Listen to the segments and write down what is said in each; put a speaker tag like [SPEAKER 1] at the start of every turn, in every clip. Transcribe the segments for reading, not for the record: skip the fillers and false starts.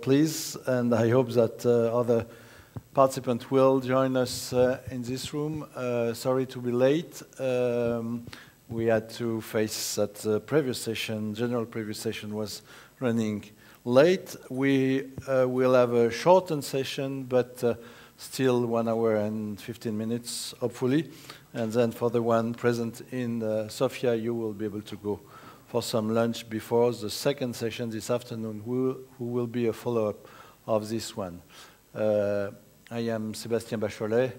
[SPEAKER 1] please, and I hope that other participants will join us in this room. Sorry to be late. We had to face that the previous session, general previous session, was running late. We will have a shortened session, but still 1 hour and 15 minutes, hopefully. And then for the one present in Sofia, you will be able to go for some lunch before the second session this afternoon, who will be a follow-up of this one. I am Sébastien Bacholet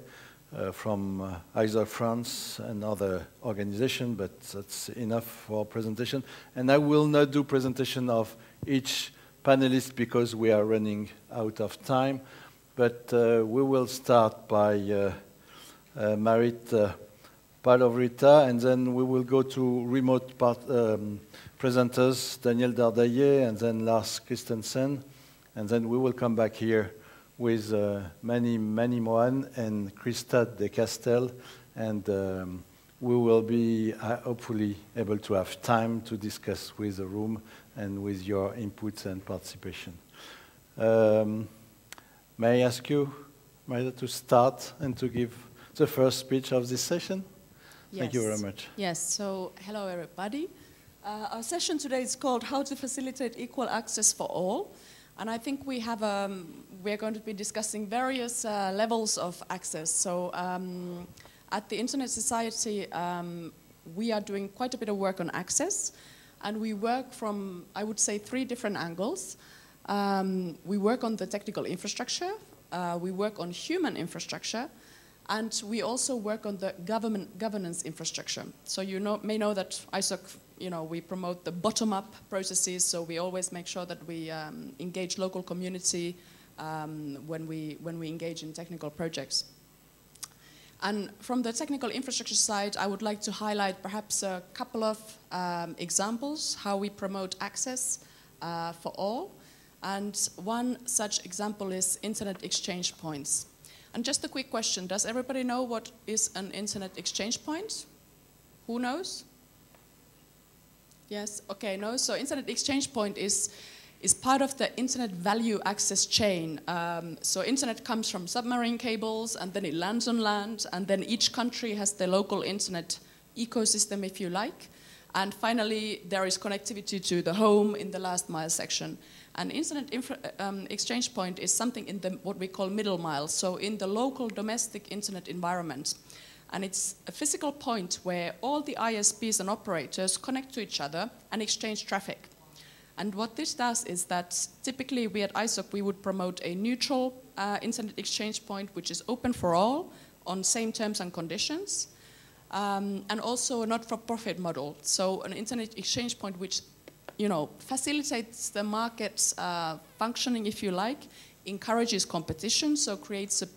[SPEAKER 1] from EuroDIG France and other organization, but that's enough for presentation. And I will not do presentation of each panelist because we are running out of time, but we will start by Marit Palovrita, and then we will go to remote presenters, Daniel Dardaillet, and then Lars Christensen, and then we will come back here with Manny Mohan and Christa de Castel, and we will be hopefully able to have time to discuss with the room and with your inputs and participation. May I ask you, Maria, to start and to give the first speech of this session?
[SPEAKER 2] Yes.
[SPEAKER 1] Thank you very much.
[SPEAKER 2] Yes, so hello everybody. Our session today is called How to Facilitate Equal Access for All. And I think we have, we're going to be discussing various levels of access. So at the Internet Society, we are doing quite a bit of work on access. And we work from, I would say, 3 different angles. We work on the technical infrastructure, we work on human infrastructure, and we also work on the governance infrastructure. So you may know that EuroDIG, we promote the bottom-up processes, so we always make sure that we engage local community when we engage in technical projects. And from the technical infrastructure side, I would like to highlight perhaps a couple of examples how we promote access for all. And one such example is internet exchange points. And just a quick question, does everybody know what is an internet exchange point? Who knows? Yes, okay, no. So internet exchange point is part of the internet value access chain. So internet comes from submarine cables, and then it lands on land, and then each country has their local internet ecosystem, if you like. And finally, there is connectivity to the home in the last mile section. An internet exchange point is something in the what we call middle mile, so in the local domestic internet environment. And it's a physical point where all the ISPs and operators connect to each other and exchange traffic. And what this does is that typically we at EuroDIG, we would promote a neutral internet exchange point which is open for all on same terms and conditions, and also a not-for-profit model. So an internet exchange point which facilitates the market's functioning, if you like, encourages competition, so creates a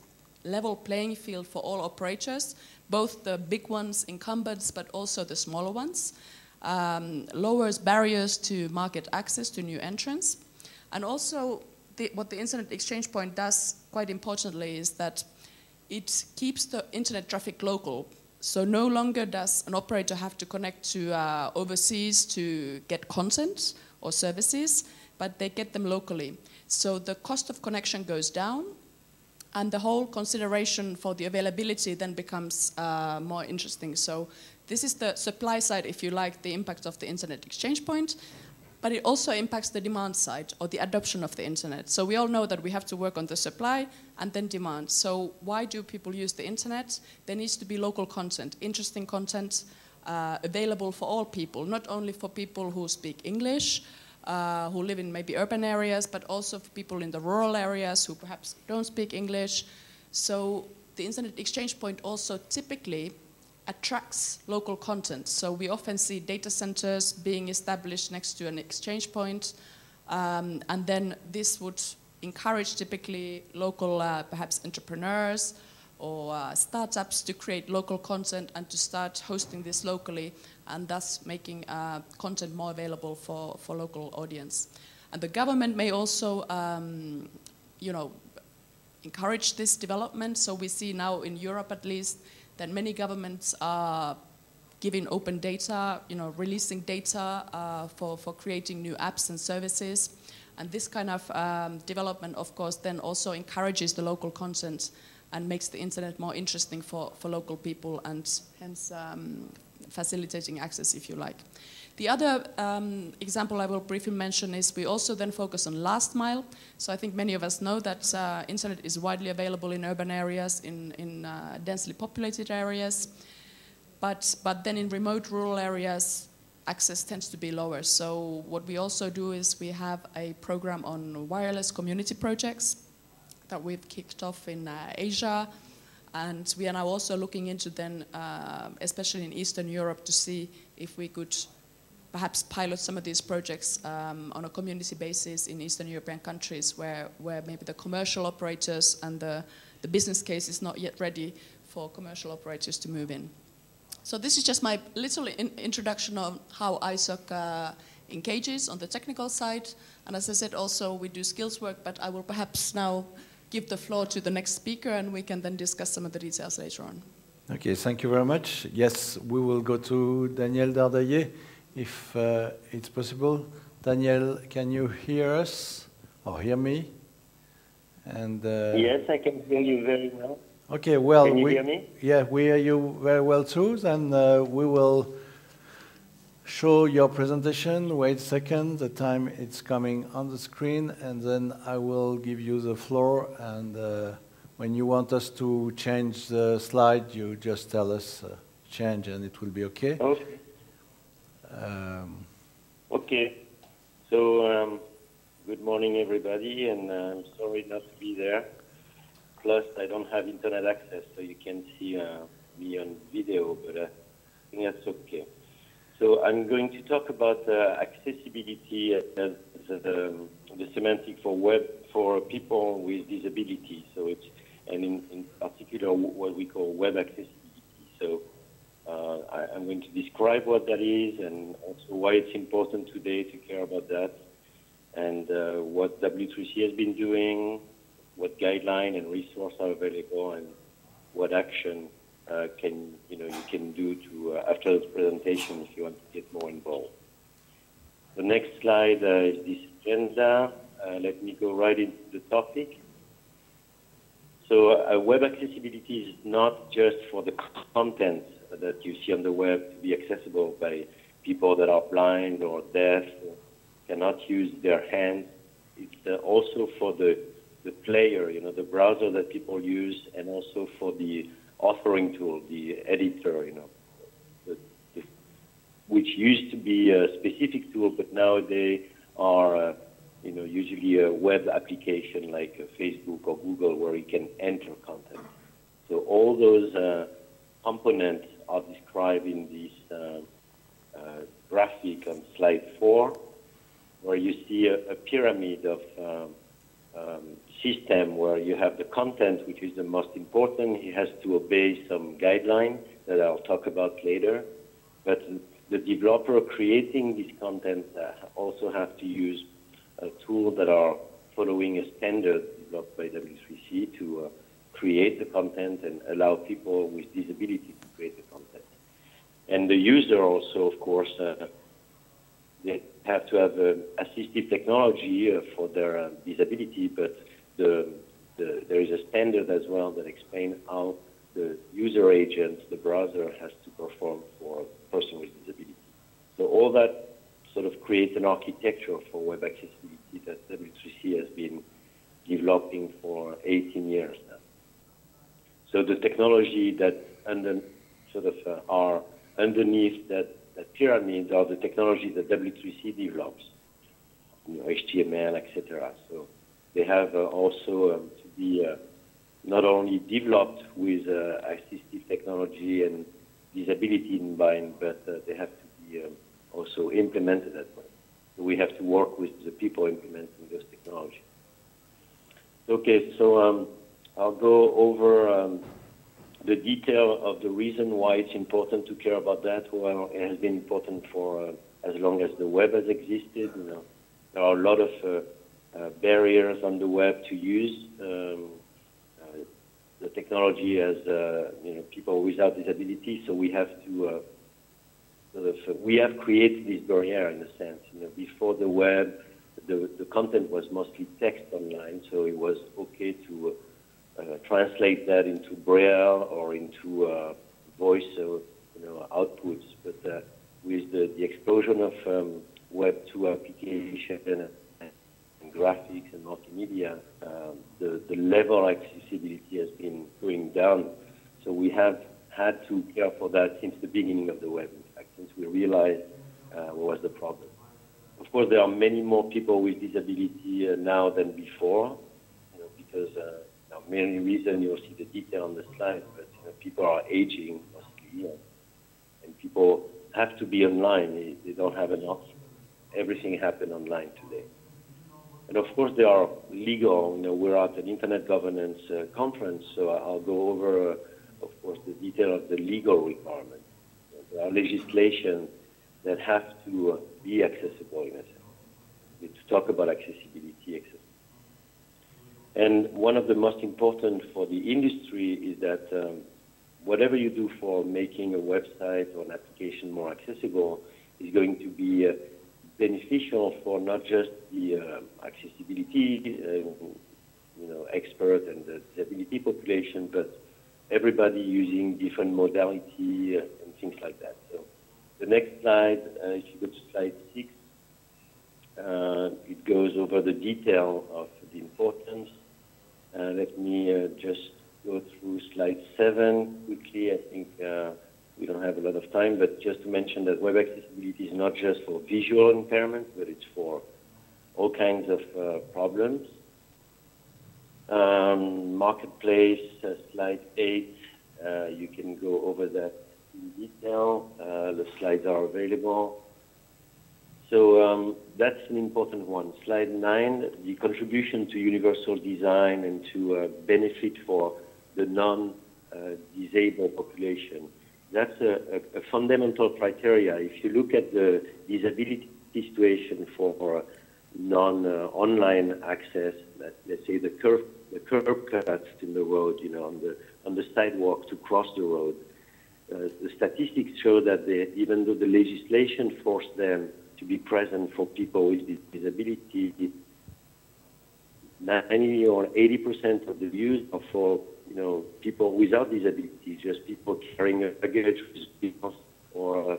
[SPEAKER 2] level playing field for all operators, both the big ones, incumbents, but also the smaller ones, lowers barriers to market access to new entrants. And also, what the internet exchange point does, quite importantly, is that it keeps the internet traffic local. So no longer does an operator have to connect to overseas to get content or services, but they get them locally. So the cost of connection goes down, and the whole consideration for the availability then becomes more interesting. So this is the supply side, if you like, the impact of the internet exchange point, but it also impacts the demand side or the adoption of the internet. So we all know that we have to work on the supply and then demand. So why do people use the internet? There needs to be local content, interesting content, available for all people, not only for people who speak English, who live in maybe urban areas, but also for people in the rural areas who perhaps don't speak English. So the internet exchange point also typically attracts local content. So we often see data centers being established next to an exchange point, and then this would encourage typically local perhaps entrepreneurs or startups to create local content and to start hosting this locally, and thus making content more available for local audience. And the government may also encourage this development. So we see now in Europe at least that many governments are giving open data, releasing data for creating new apps and services. And this kind of development, of course, then also encourages the local content and makes the internet more interesting for local people, and hence facilitating access, if you like. The other example I will briefly mention is we also then focus on last mile. So I think many of us know that internet is widely available in urban areas, in densely populated areas, but then in remote rural areas, access tends to be lower. So what we also do is we have a program on wireless community projects that we've kicked off in Asia, and we are now also looking into then, especially in Eastern Europe, to see if we could perhaps pilot some of these projects on a community basis in Eastern European countries where maybe the commercial operators and the business case is not yet ready for commercial operators to move in. So this is just my little introduction on how ISOC engages on the technical side. And as I said, also we do skills work, but I will perhaps now give the floor to the next speaker, and we can then discuss some of the details later on.
[SPEAKER 1] Okay, thank you very much. Yes, we will go to Daniel Dardaillet, if it's possible. Daniel, can you hear us or hear me? And
[SPEAKER 3] yes, I can hear you very well.
[SPEAKER 1] Okay, well,
[SPEAKER 3] can you hear me?
[SPEAKER 1] Yeah, we hear you very well too. Then we will show your presentation. Wait a second, the time it's coming on the screen, and then I will give you the floor. And when you want us to change the slide, you just tell us change, and it will be okay.
[SPEAKER 3] Okay. Okay. So good morning, everybody, and I'm sorry not to be there. Plus, I don't have internet access, so you can see me on video, but I think that's okay. So I'm going to talk about accessibility as the semantic for web for people with disabilities. So it's, and in particular what we call web accessibility. So I'm going to describe what that is and also why it's important today to care about that, and what W3C has been doing, what guideline and resource are available, and what action you can do to after the presentation if you want to get more involved. The next slide is this agenda. Let me go right into the topic. So web accessibility is not just for the content that you see on the web to be accessible by people that are blind or deaf or cannot use their hands. It's also for the player, the browser that people use, and also for the authoring tool, the editor, which used to be a specific tool, but now they are, usually a web application like Facebook or Google where you can enter content. So all those components are described in this graphic on slide 4, where you see a pyramid of system where you have the content, which is the most important. It has to obey some guidelines that I'll talk about later. But the developer creating this content also have to use tools that are following a standard developed by W3C to create the content and allow people with disability to create the content. And the user also, of course, they have to have assistive technology for their disability, but there is a standard as well that explains how the user agent, the browser, has to perform for a person with disability. So all that sort of creates an architecture for web accessibility that W3C has been developing for 18 years now. So the technology that are underneath that pyramid are the technology that W3C develops, HTML, etc. So they have also to be not only developed with assistive technology and disability in mind, but they have to be also implemented that way. So we have to work with the people implementing those technologies. Okay, so I'll go over the detail of the reason why it's important to care about that. Well, it has been important for as long as the web has existed. There are a lot of barriers on the web to use the technology as people without disability. So we have to we have created this barrier in a sense. Before the web, the the content was mostly text online, so it was okay to translate that into Braille or into voice outputs. But with the explosion of Web 2 application and graphics and multimedia, the level of accessibility has been going down. So we have had to care for that since the beginning of the web, in fact, since we realized what was the problem. Of course, there are many more people with disability now than before, because there are many reasons. You'll see the detail on the slide, but people are aging mostly, and people have to be online. They don't have an option. Everything happens online today. And of course, there are legal, we're at an internet governance conference, so I'll go over, of course, the detail of the legal requirements. There are legislation that have to be accessible, in a sense, to talk about accessibility. And one of the most important for the industry is that whatever you do for making a website or an application more accessible is going to be beneficial for not just the accessibility expert and the disability population, but everybody using different modality and things like that. So the next slide, if you go to slide 6, it goes over the detail of the importance. Let me just go through slide 7 quickly. I think we don't have a lot of time, but just to mention that web accessibility is not just for visual impairment, but it's for all kinds of problems. Marketplace, slide 8, you can go over that in detail. The slides are available. So that's an important one. Slide 9, the contribution to universal design and to benefit for the non-disabled population. That's a fundamental criteria. If you look at the disability situation for non-online access, let's say the curb cuts in the road, on the sidewalk to cross the road, the statistics show that even though the legislation forced them to be present for people with disability, 90 or 80% of the views are for people without disability, just people carrying a luggage with people, or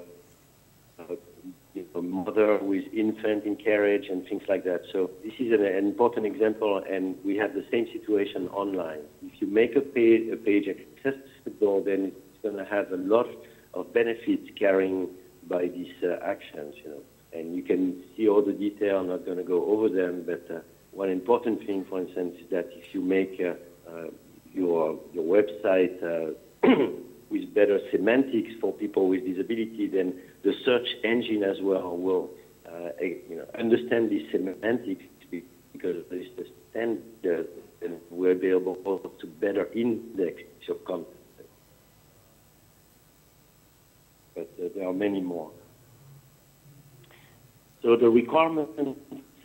[SPEAKER 3] a mother with infant in carriage and things like that. So this is an important example, and we have the same situation online. If you make a page accessible, then it's going to have a lot of benefits carrying by these actions, And you can see all the detail. I'm not going to go over them, but one important thing, for instance, is that if you make your website with better semantics for people with disability, then the search engine as well will understand these semantics, because there is the standard, and we'll be able to better index your content. But there are many more. So the requirement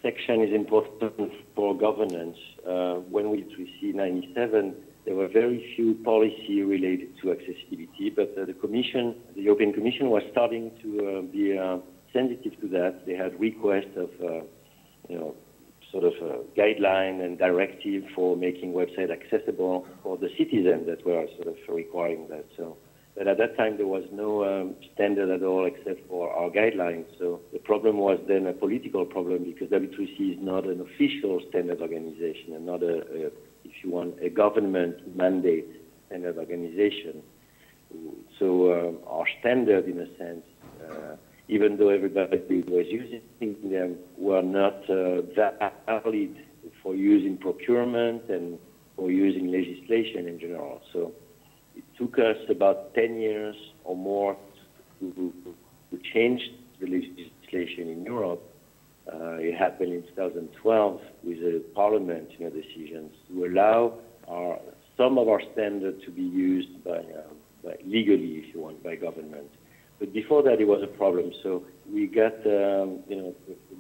[SPEAKER 3] section is important for governance. When we received 97, there were very few policy related to accessibility, but the European Commission was starting to be sensitive to that. They had requests of, sort of a guideline and directive for making websites accessible for the citizens that were sort of requiring that. So, but at that time there was no standard at all except for our guidelines. So the problem was then a political problem, because W3C is not an official standard organization and not if you want, a government mandate standard organization. So our standard, in a sense, even though everybody was using them, were not valid for use in procurement and for use in legislation in general. So it took us about 10 years or more to change the legislation in Europe. It happened in 2012 with the Parliament decisions to allow some of our standards to be used by legally, if you want, by government. But before that, it was a problem. So we got a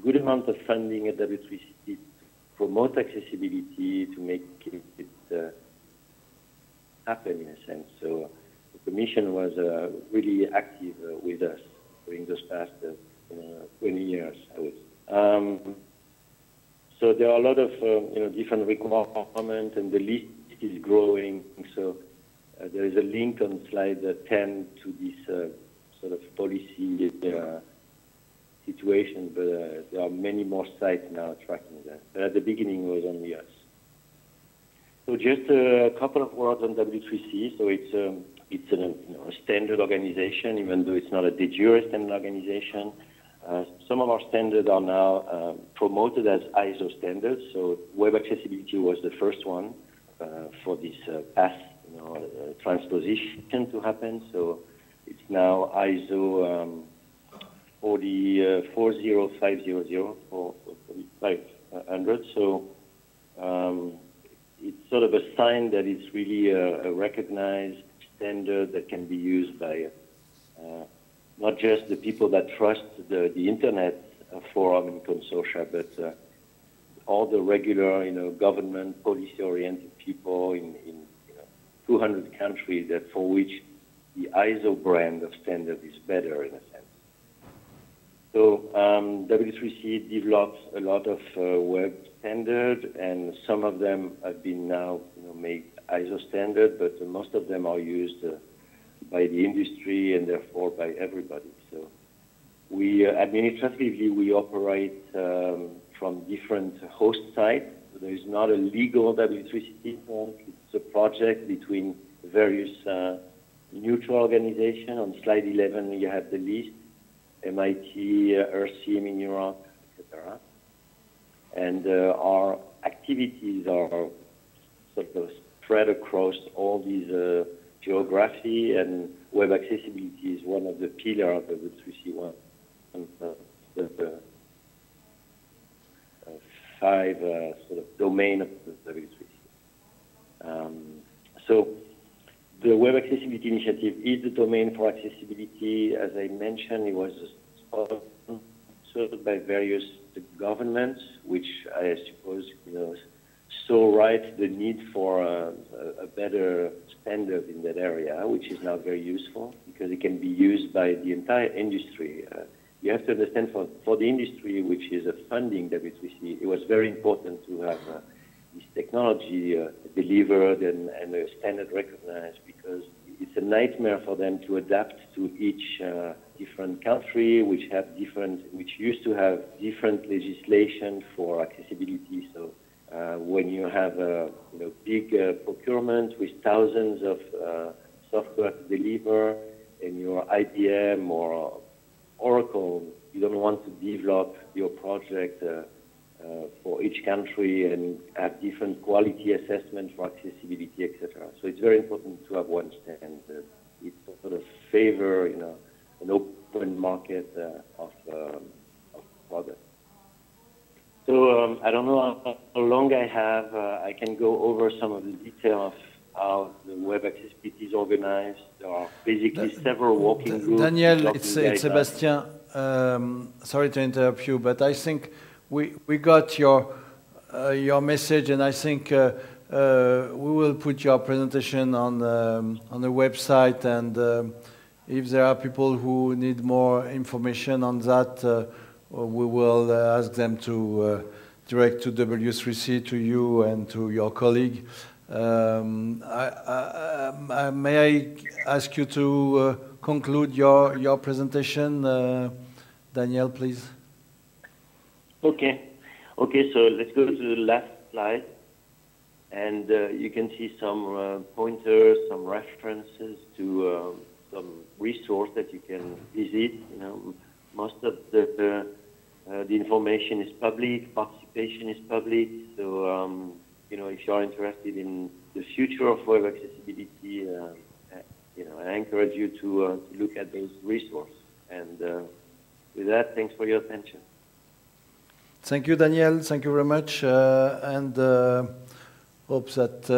[SPEAKER 3] good amount of funding at W3C to promote accessibility, to make it happen in a sense. So the Commission was really active with us during those past 20 years, I would say. So there are a lot of different requirements, and the list is growing. So there is a link on slide 10 to this sort of policy situation, but there are many more sites now tracking that. But at the beginning, it was only us. So just a couple of words on W3C. So it's a standard organization, even though it's not a de jure standard organization. Some of our standards are now promoted as ISO standards. So web accessibility was the first one for this path, transposition to happen. So it's now ISO 40500 or 4500. So it's sort of a sign that it's really a recognized standard that can be used by not just the people that trust the internet forum and consortia, but all the regular, government, policy-oriented people in 200 countries that for which the ISO brand of standard is better in a sense. So W3C develops a lot of web standards, and some of them have been now made ISO standard, but most of them are used by the industry and therefore by everybody. So we administratively we operate from different host sites. So there is not a legal W3C. It's a project between various neutral organizations. On slide 11, you have the list: MIT, RCM in Europe, etc. And our activities are sort of spread across all these geography, and web accessibility is one of the pillars of the W3C1. And the 5 sort of domain of the W3C. So the Web Accessibility Initiative is the domain for accessibility. As I mentioned, it was sponsored by various governments, which I suppose so right the need for a better standard in that area, which is now very useful because it can be used by the entire industry. You have to understand for the industry, which is a funding W3C, it was very important to have this technology delivered and a standard recognized, because it's a nightmare for them to adapt to each different country, which used to have different legislation for accessibility. So when you have a big procurement with thousands of software to deliver, and your IBM or Oracle, you don't want to develop your project for each country and have different quality assessment for accessibility, etc. So it's very important to have one standard. It sort of favor, an open market of products. So I don't know how long I have. I can go over some of the detail of how the web accessibility is organized. There are basically several working groups.
[SPEAKER 1] Daniel, it's Sébastien. Sorry to interrupt you, but I think we got your message, and I think we will put your presentation on the website. And if there are people who need more information on that, we will ask them to direct to W3C, to you, and to your colleague. May I ask you to conclude your presentation, Daniel, please?
[SPEAKER 3] Okay, so let's go to the last slide. And you can see some pointers, some references to some resource that you can visit. Most of the information is public, participation is public. So, if you're interested in the future of web accessibility, I encourage you to look at those resources. And with that, thanks for your attention.
[SPEAKER 1] Thank you, Daniel. Thank you very much. And hope that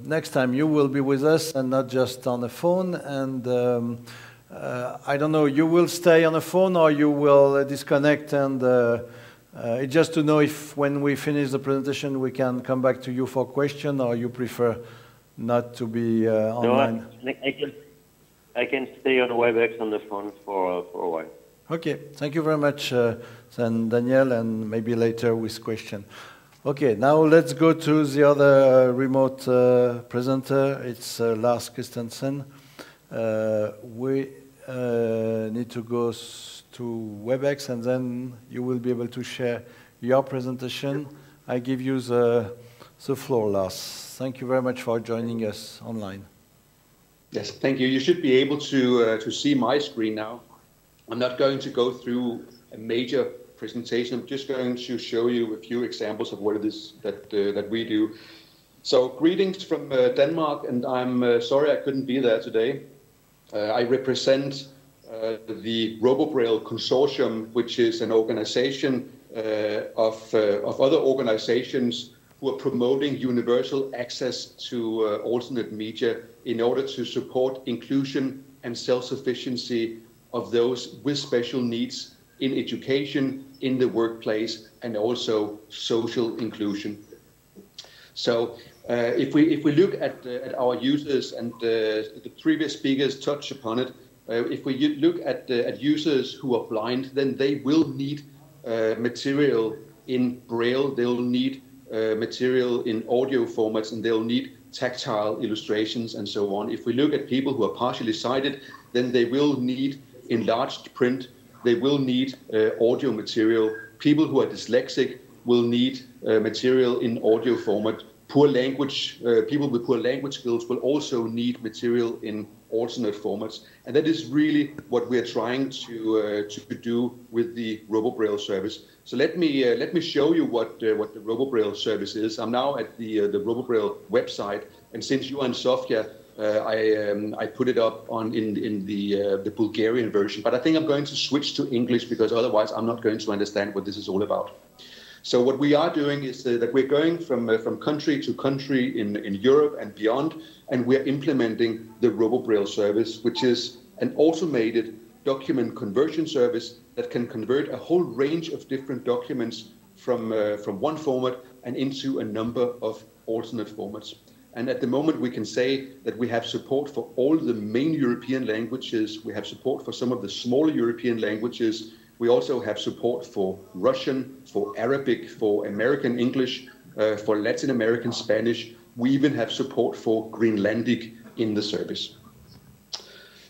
[SPEAKER 1] next time you will be with us and not just on the phone. And I don't know, you will stay on the phone or you will disconnect, and just to know if when we finish the presentation we can come back to you for question, or you prefer not to be online?
[SPEAKER 3] No, I can stay on WebEx on the phone for a while.
[SPEAKER 1] Okay, thank you very much, then Daniel, and maybe later with question. Okay, now let's go to the other remote presenter. It's Lars Christensen. We need to go to WebEx, and then you will be able to share your presentation. I give you the floor, Lars. Thank you very much for joining us online.
[SPEAKER 4] Yes, thank you. You should be able to see my screen now. I'm not going to go through a major presentation. I'm just going to show you a few examples of what it is that we do. So greetings from Denmark, and I'm sorry I couldn't be there today. I represent the RoboBraille Consortium, which is an organization of other organizations who are promoting universal access to alternate media in order to support inclusion and self-sufficiency of those with special needs in education, in the workplace, and also social inclusion. So if we look at our users, and the previous speakers touched upon it, if we look at users who are blind, then they will need material in Braille, they'll need material in audio formats, and they'll need tactile illustrations and so on. If we look at people who are partially sighted, then they will need enlarged print, they will need audio material. People who are dyslexic will need material in audio format. Poor language, people with poor language skills will also need material in alternate formats. And that is really what we're trying to do with the RoboBraille service. So let me show you what the RoboBraille service is. I'm now at the RoboBraille website, and since you are in Sofia, I put it up in the Bulgarian version. But I think I'm going to switch to English because otherwise I'm not going to understand what this is all about. So what we are doing is that we're going from country to country in Europe and beyond, and we're implementing the RoboBraille service, which is an automated document conversion service that can convert a whole range of different documents from one format and into a number of alternate formats. And at the moment, we can say that we have support for all the main European languages. We have support for some of the smaller European languages. We also have support for Russian, for Arabic, for American English, for Latin American Spanish. We even have support for Greenlandic in the service.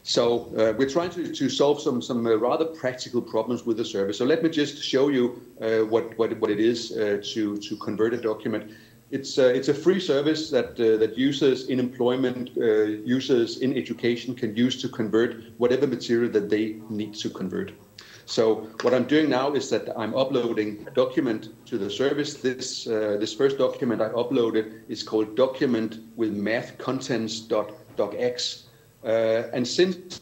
[SPEAKER 4] So we're trying to solve some rather practical problems with the service. So let me just show you what it is to convert a document. It's a free service that users in employment, users in education can use to convert whatever material that they need to convert. So what I'm doing now is that I'm uploading a document to the service. This first document I uploaded is called document with mathcontents.docx. And since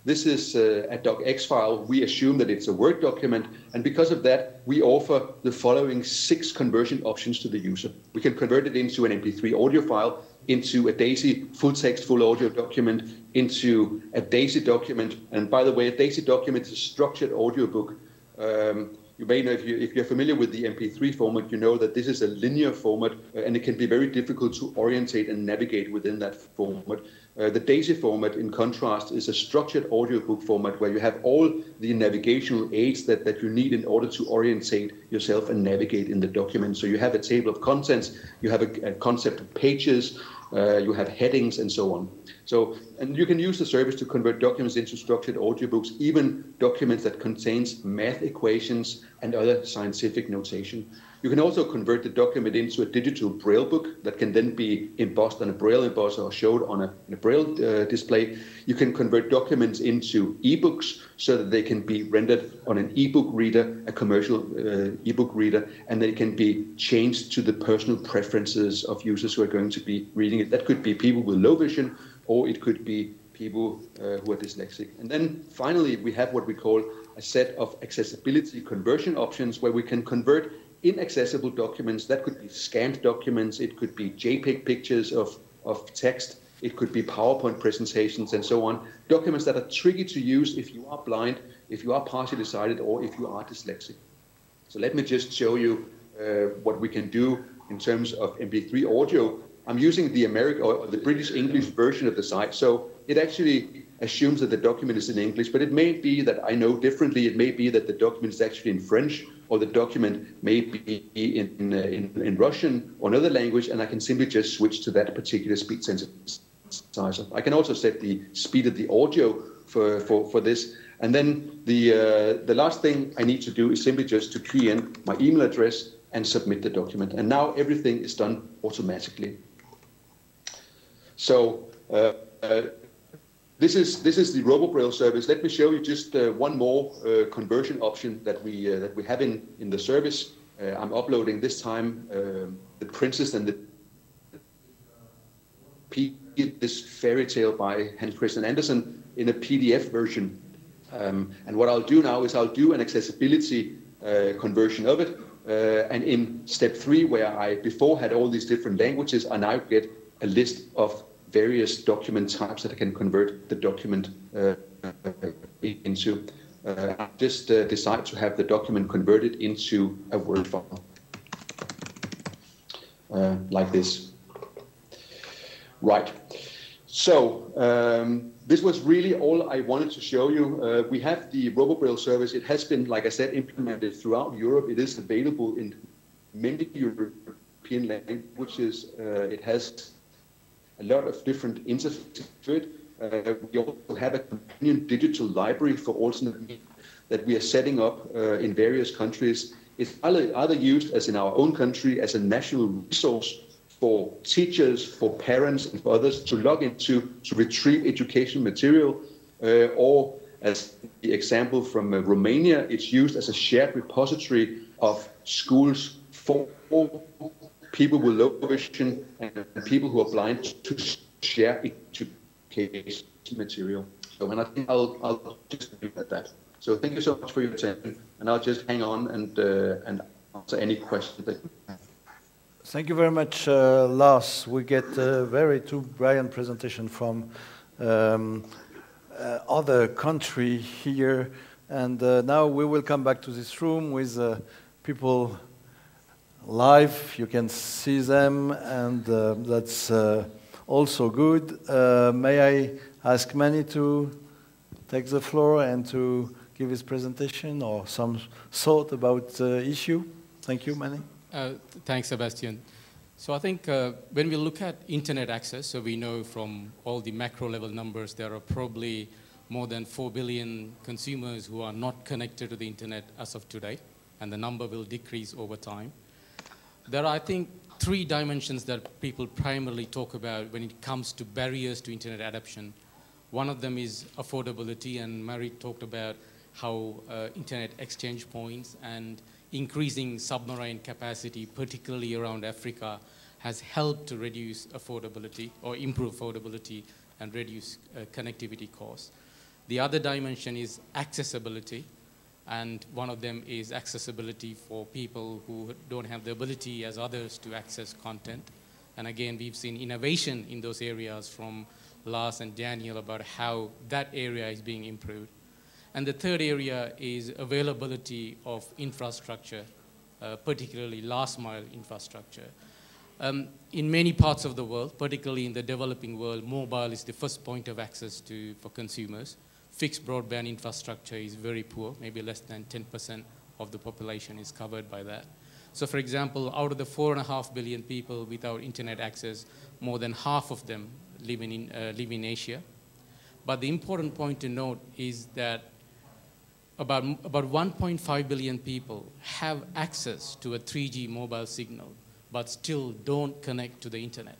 [SPEAKER 4] this is a docx file, we assume that it's a Word document. And because of that, we offer the following 6 conversion options to the user. We can convert it into an MP3 audio file, into a DAISY full text, full audio document, into a DAISY document. And by the way, a DAISY document is a structured audiobook. You may know, if you're familiar with the MP3 format, you know that this is a linear format, and it can be very difficult to orientate and navigate within that format. The DAISY format, in contrast, is a structured audiobook format where you have all the navigational aids that you need in order to orientate yourself and navigate in the document. So you have a table of contents, you have a concept of pages, you have headings, and so on. So, and you can use the service to convert documents into structured audiobooks, even documents that contains math equations and other scientific notation. You can also convert the document into a digital Braille book that can then be embossed on a Braille embosser or showed on a Braille display. You can convert documents into ebooks so that they can be rendered on an ebook reader, a commercial ebook reader, and they can be changed to the personal preferences of users who are going to be reading it. That could be people with low vision, or it could be people who are dyslexic. And then finally, we have what we call a set of accessibility conversion options where we can convert inaccessible documents. That could be scanned documents, it could be JPEG pictures of text, it could be PowerPoint presentations and so on. Documents that are tricky to use if you are blind, if you are partially sighted, or if you are dyslexic. So let me just show you what we can do in terms of MP3 audio. I'm using the British English version of the site, so it actually assumes that the document is in English, but it may be that I know differently. It may be that the document is actually in French, or the document may be in Russian or another language, and I can simply just switch to that particular speed synthesizer. I can also set the speed of the audio for this. And then the last thing I need to do is simply just to key in my email address and submit the document. And now everything is done automatically. So this is the RoboBraille service. Let me show you just one more conversion option that we have in the service. I'm uploading this time The Princess and the this fairy tale by Hans Christian Andersen in a PDF version. And what I'll do now is I'll do an accessibility conversion of it. And in step 3, where I before had all these different languages, I now get a list of various document types that I can convert the document into. I just decide to have the document converted into a Word file, like this. Right. So this was really all I wanted to show you. We have the RoboBraille service. It has been, like I said, implemented throughout Europe. It is available in many European languages. It has a lot of different interfaces to it. We also have a companion digital library for alternate media that we are setting up in various countries. It's either used, as in our own country, as a national resource for teachers, for parents, and for others to log into to retrieve education material, or as the example from Romania, it's used as a shared repository of schools for people with low vision and people who are blind to share education material. So, and I think I'll just leave it at that. So thank you so much for your attention, and I'll just hang on and answer any questions that you have.
[SPEAKER 1] Thank you very much, Lars. We get a very brilliant presentation from other country here, and now we will come back to this room with people live. You can see them, and that's also good. May I ask Manny to take the floor and to give his presentation or some thought about the issue? Thank you, Manny.
[SPEAKER 5] Thanks, Sebastian. So I think when we look at internet access, so we know from all the macro level numbers, there are probably more than 4 billion consumers who are not connected to the internet as of today, and the number will decrease over time. There are, I think, 3 dimensions that people primarily talk about when it comes to barriers to internet adoption. One of them is affordability, and Mary talked about how internet exchange points and increasing submarine capacity, particularly around Africa, has helped to reduce affordability or improve affordability and reduce connectivity costs. The other dimension is accessibility, and one of them is accessibility for people who don't have the ability as others to access content. And again, we've seen innovation in those areas from Lars and Daniel about how that area is being improved. And the third area is availability of infrastructure, particularly last mile infrastructure. In many parts of the world, particularly in the developing world, mobile is the first point of access for consumers. Fixed broadband infrastructure is very poor, maybe less than 10% of the population is covered by that. So for example, out of the 4.5 billion people without internet access, more than half of them live in Asia. But the important point to note is that about 1.5 billion people have access to a 3G mobile signal, but still don't connect to the internet.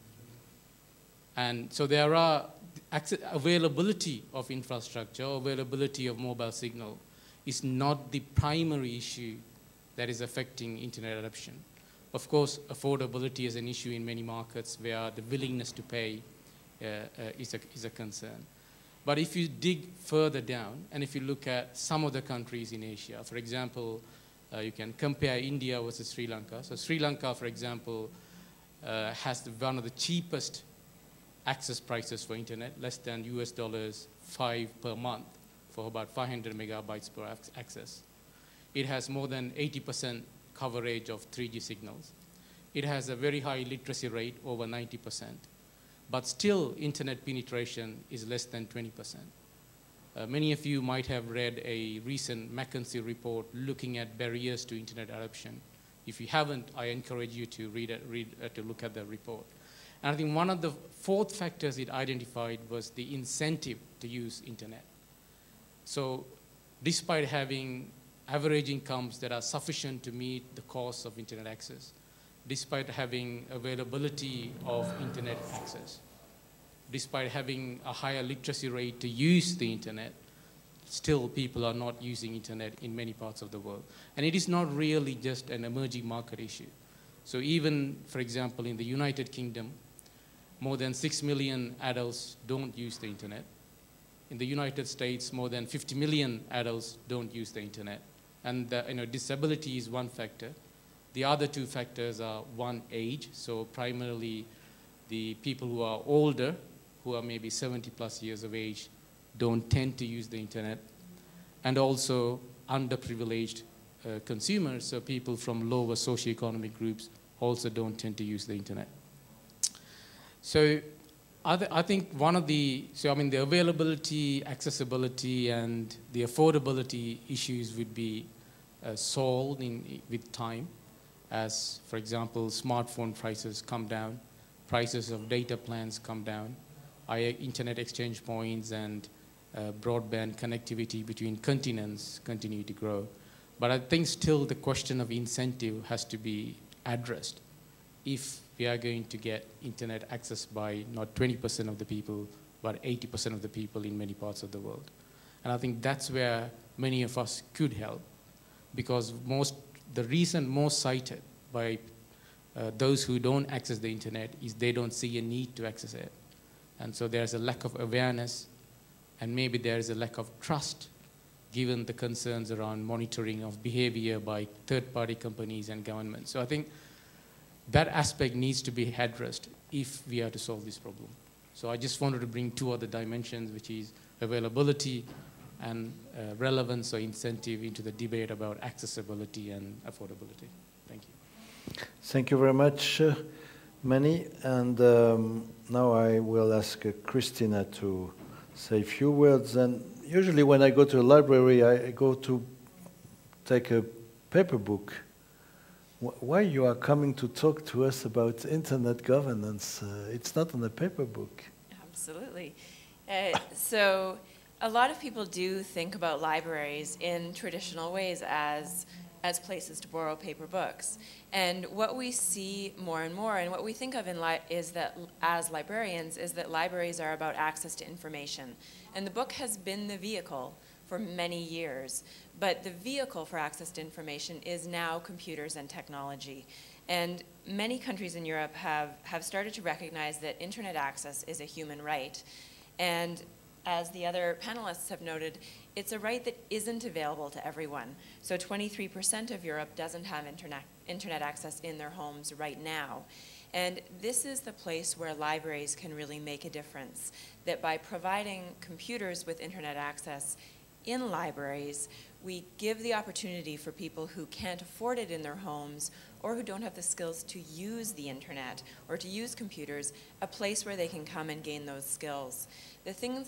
[SPEAKER 5] And so there are availability of infrastructure, availability of mobile signal is not the primary issue that is affecting internet adoption. Of course, affordability is an issue in many markets where the willingness to pay is a concern. But if you dig further down, and if you look at some of the countries in Asia, for example, you can compare India versus Sri Lanka. So Sri Lanka, for example, has one of the cheapest access prices for internet, less than $5 per month for about 500 megabytes per access. It has more than 80% coverage of 3G signals. It has a very high literacy rate, over 90%. But still, internet penetration is less than 20%. Many of you might have read a recent McKinsey report looking at barriers to internet adoption. If you haven't, I encourage you to to look at the report. And I think one of the fourth factors it identified was the incentive to use internet. So despite having average incomes that are sufficient to meet the cost of internet access, despite having availability of internet access, despite having a higher literacy rate to use the internet, still people are not using internet in many parts of the world. And it is not really just an emerging market issue. So even, for example, in the United Kingdom, more than 6 million adults don't use the internet. In the United States, more than 50 million adults don't use the internet. And disability is one factor. The other two factors are, one, age. So primarily the people who are older, who are maybe 70 plus years of age, don't tend to use the internet. And also underprivileged consumers, so people from lower socioeconomic groups also don't tend to use the internet. So I think the availability, accessibility, and the affordability issues would be solved with time, as, for example, smartphone prices come down, prices of data plans come down, internet exchange points and broadband connectivity between continents continue to grow. But I think still the question of incentive has to be addressed if we are going to get internet access by not 20% of the people, but 80% of the people in many parts of the world. And I think that's where many of us could help, because the reason most cited by those who don't access the internet is they don't see a need to access it. And so there's a lack of awareness, and maybe there's a lack of trust given the concerns around monitoring of behavior by third-party companies and governments. So I think that aspect needs to be addressed if we are to solve this problem. So I just wanted to bring two other dimensions, which is availability and relevance or incentive into the debate about accessibility and affordability. Thank you.
[SPEAKER 1] Thank you very much, Manny. And now I will ask Christina to say a few words. And usually when I go to a library, I go to take a paper book. Why you are coming to talk to us about internet governance? It's not on a paper book.
[SPEAKER 6] Absolutely. So a lot of people do think about libraries in traditional ways as places to borrow paper books. And what we see more and more, and what we think of as librarians, is that libraries are about access to information. And the book has been the vehicle for many years. But the vehicle for access to information is now computers and technology. And many countries in Europe have started to recognize that internet access is a human right. And as the other panelists have noted, it's a right that isn't available to everyone. So 23% of Europe doesn't have internet access in their homes right now. And this is the place where libraries can really make a difference, that by providing computers with internet access in libraries, we give the opportunity for people who can't afford it in their homes or who don't have the skills to use the internet or to use computers, a place where they can come and gain those skills. The thing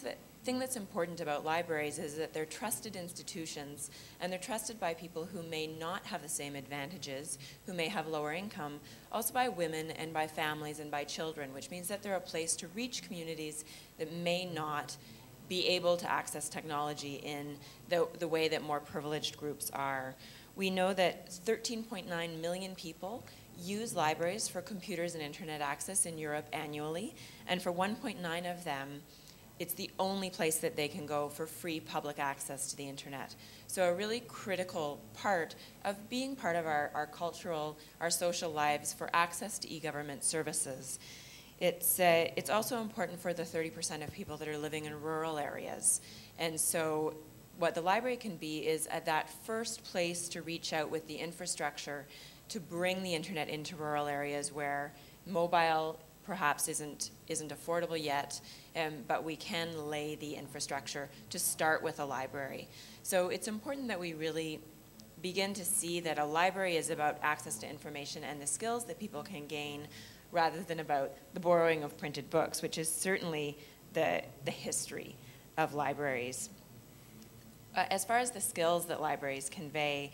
[SPEAKER 6] that's important about libraries is that they're trusted institutions, and they're trusted by people who may not have the same advantages, who may have lower income, also by women and by families and by children, which means that they're a place to reach communities that may not be able to access technology in the way that more privileged groups are. We know that 13.9 million people use libraries for computers and internet access in Europe annually, and for 1.9 of them, it's the only place that they can go for free public access to the internet. So a really critical part of being part of our cultural, our social lives for access to e-government services. It's also important for the 30% of people that are living in rural areas. And so what the library can be is at that first place to reach out with the infrastructure to bring the internet into rural areas where mobile perhaps isn't affordable yet, but we can lay the infrastructure to start with a library. So it's important that we really begin to see that a library is about access to information and the skills that people can gain, rather than about the borrowing of printed books, which is certainly the history of libraries. as far as the skills that libraries convey,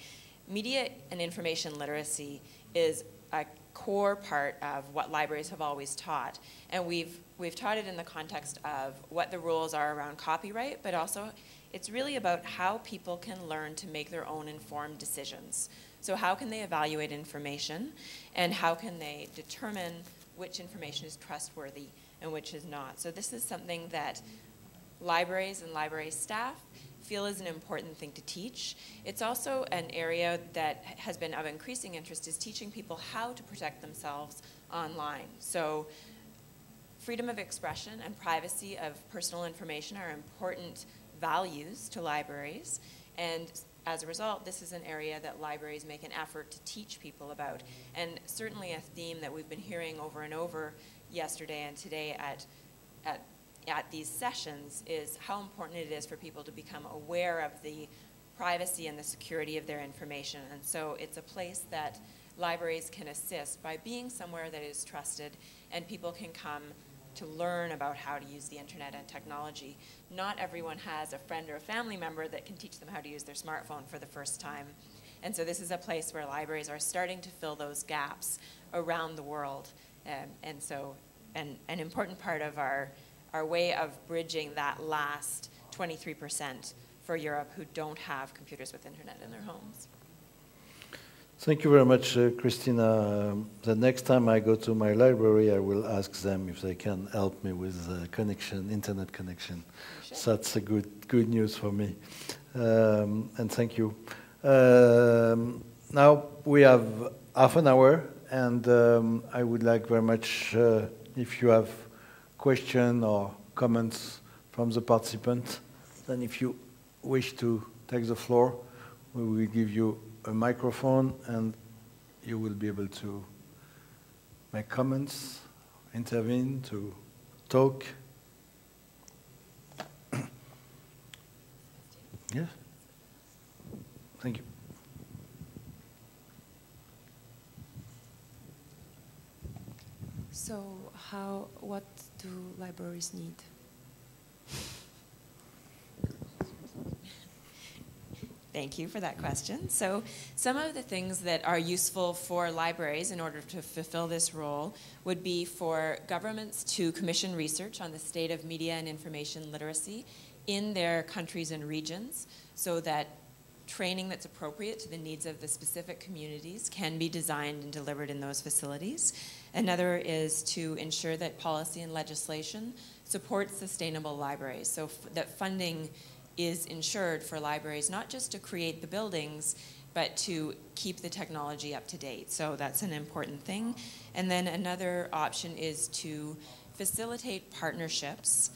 [SPEAKER 6] media and information literacy is a core part of what libraries have always taught. And we've taught it in the context of what the rules are around copyright, but also it's really about how people can learn to make their own informed decisions. So how can they evaluate information, and how can they determine which information is trustworthy and which is not? So this is something that libraries and library staff feel is an important thing to teach. It's also an area that has been of increasing interest, is teaching people how to protect themselves online. So freedom of expression and privacy of personal information are important values to libraries, and as a result, this is an area that libraries make an effort to teach people about. And certainly a theme that we've been hearing over and over yesterday and today at these sessions is how important it is for people to become aware of the privacy and the security of their information. And so it's a place that libraries can assist by being somewhere that is trusted, and people can come to learn about how to use the internet and technology. Not everyone has a friend or a family member that can teach them how to use their smartphone for the first time. And so this is a place where libraries are starting to fill those gaps around the world. And so an important part of our way of bridging that last 23% for Europe who don't have computers with internet in their homes.
[SPEAKER 1] Thank you very much, Christina. The next time I go to my library, I will ask them if they can help me with connection, internet connection. So that's a good news for me. And thank you. Now we have half an hour, and I would like very much if you have questions or comments from the participants. Then if you wish to take the floor, we will give you a microphone, and you will be able to make comments, intervene, to talk. Yes? Thank you.
[SPEAKER 7] So what do libraries need?
[SPEAKER 6] Thank you for that question. So some of the things that are useful for libraries in order to fulfill this role would be for governments to commission research on the state of media and information literacy in their countries and regions, so that training that's appropriate to the needs of the specific communities can be designed and delivered in those facilities. Another is to ensure that policy and legislation support sustainable libraries, so that funding is ensured for libraries, not just to create the buildings, but to keep the technology up to date. So that's an important thing. And then another option is to facilitate partnerships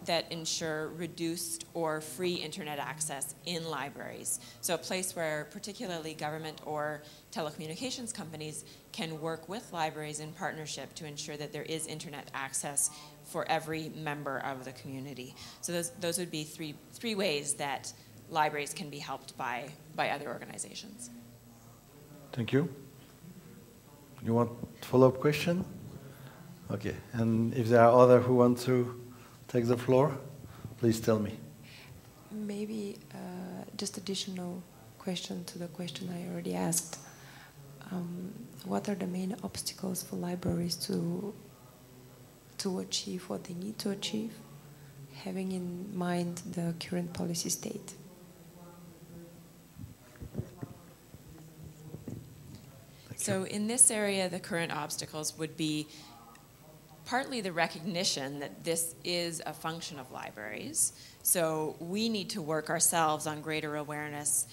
[SPEAKER 6] that ensure reduced or free internet access in libraries. So a place where particularly government or telecommunications companies can work with libraries in partnership to ensure that there is internet access for every member of the community. So those would be three ways that libraries can be helped by other organizations.
[SPEAKER 1] Thank you. You want follow-up question? Okay, and if there are others who want to take the floor, please tell me.
[SPEAKER 7] Maybe just additional question to the question I already asked. What are the main obstacles for libraries to achieve what they need to achieve, having in mind the current policy state?
[SPEAKER 6] So in this area, the current obstacles would be partly the recognition that this is a function of libraries. So we need to work ourselves on greater awareness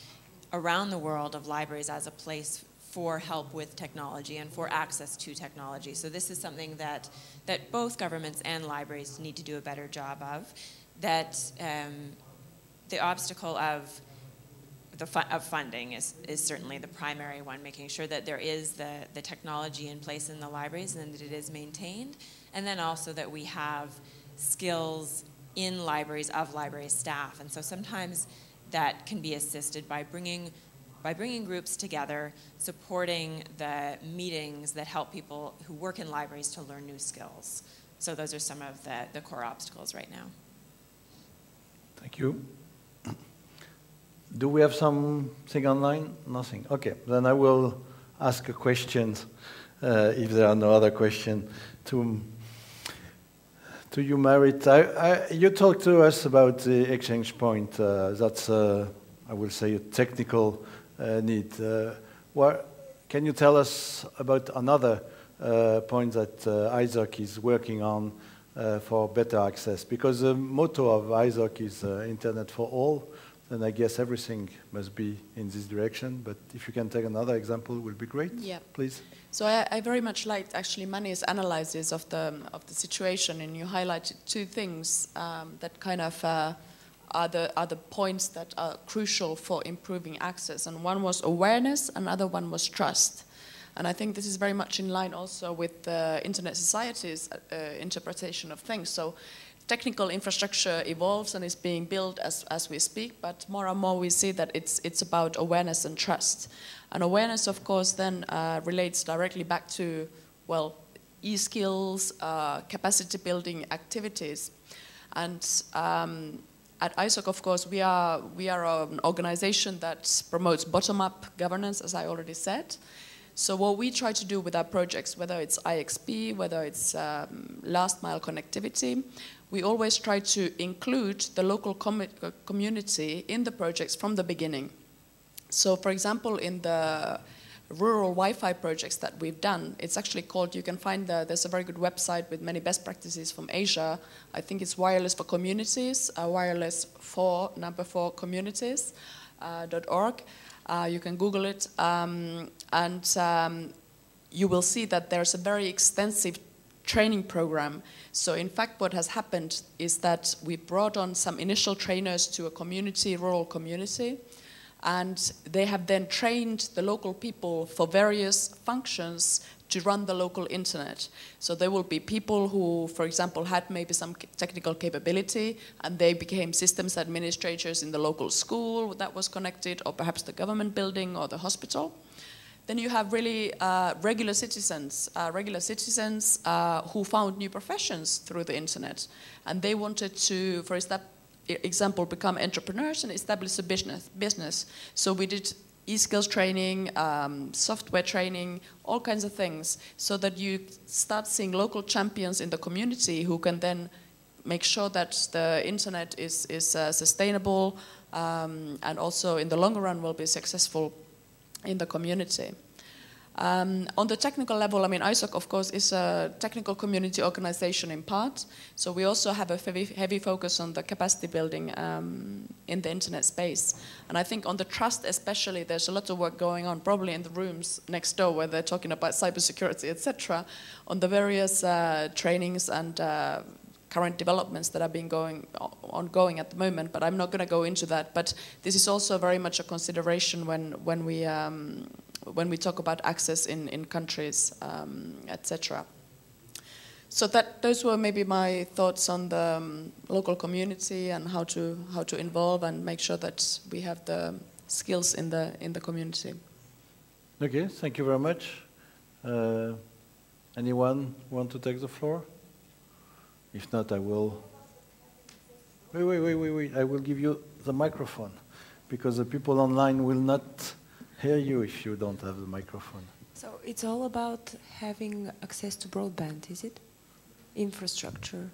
[SPEAKER 6] around the world of libraries as a place for help with technology and for access to technology. So this is something that both governments and libraries need to do a better job of. That the obstacle of funding is certainly the primary one, making sure that there is the technology in place in the libraries and that it is maintained. And then also that we have skills in libraries of library staff. And so sometimes that can be assisted by bringing groups together, supporting the meetings that help people who work in libraries to learn new skills. So those are some of the core obstacles right now.
[SPEAKER 1] Thank you. Do we have something online? Nothing. Okay, then I will ask a question, if there are no other questions, to you, Marit. You talked to us about the exchange point. That's, I will say, a technical need. Can you tell us about another point that EuroDIG is working on for better access? Because the motto of EuroDIG is Internet for all, then I guess everything must be in this direction. But if you can take another example, will be great. Yeah, please.
[SPEAKER 2] So I very much liked actually Mani's analysis of the situation, and you highlighted two things that kind of are the points that are crucial for improving access. And one was awareness, another one was trust. And I think this is very much in line also with the Internet Society's interpretation of things. So technical infrastructure evolves and is being built as we speak, but more and more we see that it's about awareness and trust. And awareness, of course, then relates directly back to, well, e-skills, capacity building activities. And at EuroDIG, of course, we are an organization that promotes bottom-up governance, as I already said. So what we try to do with our projects, whether it's IXP, whether it's last mile connectivity, we always try to include the local community in the projects from the beginning. So for example, in the rural Wi-Fi projects that we've done, it's actually called, you can find there's a very good website with many best practices from Asia. I think it's Wireless for Communities, wireless4communities.org. You can Google it, and you will see that there's a very extensive training program. So in fact, what has happened is that we brought on some initial trainers to a community, rural community, and they have then trained the local people for various functions to run the local internet. So there will be people who, for example, had maybe some technical capability, and they became systems administrators in the local school that was connected, or perhaps the government building or the hospital. Then you have really regular citizens who found new professions through the internet, and they wanted to, for example, become entrepreneurs and establish a business. So we did e-skills training, software training, all kinds of things, so that you start seeing local champions in the community who can then make sure that the internet is sustainable and also in the long run will be successful in the community. On the technical level, I mean, EuroDIG, of course, is a technical community organization in part. So we also have a heavy focus on the capacity building in the internet space. And I think on the trust especially, there's a lot of work going on, probably in the rooms next door where they're talking about cybersecurity, etc., on the various trainings and current developments that are being ongoing at the moment. But I'm not going to go into that. But this is also very much a consideration when we talk about access in countries, etc. So those were maybe my thoughts on the local community and how to involve and make sure that we have the skills in the community.
[SPEAKER 1] Okay, thank you very much. Anyone want to take the floor? If not, I will. Wait. I will give you the microphone because the people online will not hear you if you don't have the microphone.
[SPEAKER 7] So it's all about having access to broadband, is it? Infrastructure.